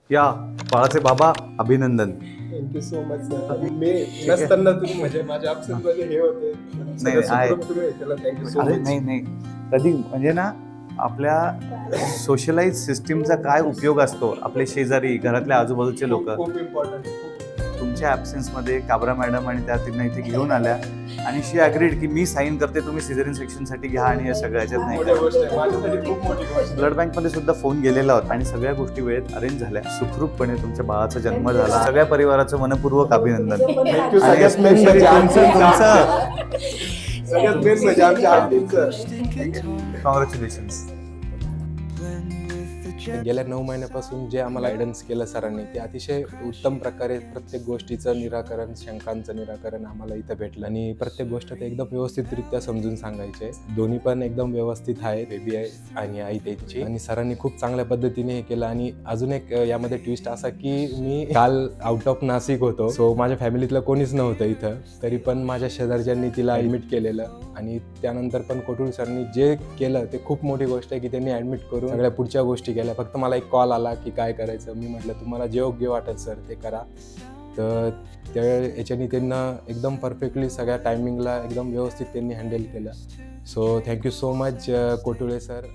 या बाळाचे बाबा अभिनंदन. Thank you so much sir. मी नसताना तुम्ही म्हणजे माझ्या absence मध्ये हे होते. नाही, सगळं आहे. सुखरूप तुम्ही हे केलं. थँक्यू सो अरे मच. नाही कधी म्हणजे ना आपल्या सोशलाइज सिस्टीमचा काय उपयोग असतो. आपले शेजारी, घरातल्या आजूबाजूचे लोक खूप इम्पॉर्टंट. तुमच्या ॲब्सेन्समध्ये काबरा मॅडम आणि त्या तिला इथे घेऊन आल्या आणि शी ॲग्रीड की मी साईन करते, तुम्ही सिझेरियन सेक्शनसाठी घ्या आणि या सगळ्या ह्याच्यात नाही मोठी का. गोष्ट आहे माझ्यासाठी, खूप मोठी गोष्ट आहे. ब्लड बँकमध्ये सुद्धा फोन गेलेला होता आणि सगळ्या गोष्टी वेळेत अरेंज झाल्या. सुखरूपपणे तुमच्या बाळाचा जन्म झाला. सगळ्या परिवाराचं मनपूर्वक अभिनंदन. थँक्यू. आणि सगळ्यात मेन म्हणजे आमच्या आंटींचं. कॉंग्रॅच्युलेशन्स. गेल्या 9 महिन्यापासून जे आम्हाला गायडन्स केलं सरांनी, ते अतिशय उत्तम प्रकारे प्रत्येक गोष्टीचं निराकरण, शंकांचं निराकरण आम्हाला इथं भेटलं आणि प्रत्येक गोष्ट ते एकदम व्यवस्थितरित्या समजून सांगायचे. दोन्ही पण एकदम व्यवस्थित आहे, बेबी आहे आणि आई त्यांची. आणि सरांनी खूप चांगल्या पद्धतीने हे केलं. आणि अजून एक यामध्ये ट्विस्ट असा की मी काल आउट ऑफ नाशिक होतो, सो माझ्या फॅमिलीतलं कोणीच नव्हतं इथं, तरी पण माझ्या शेजारच्यांनी तिला ॲडमिट केलेलं. आणि त्यानंतर पण कोटुळे सरांनी जे केलं ते खूप मोठी गोष्ट आहे की त्यांनी ॲडमिट करून सगळ्या पुढच्या गोष्टी केल्या. फक्त मला एक कॉल आला की काय करायचं. मी म्हटलं तुम्हाला जे योग्य वाटेल सर ते करा. तर त्या याच्याने त्यांना एकदम परफेक्टली सगळ्या टायमिंगला एकदम व्यवस्थित त्यांनी हँडल केलं. So thank you so much Kotule sir.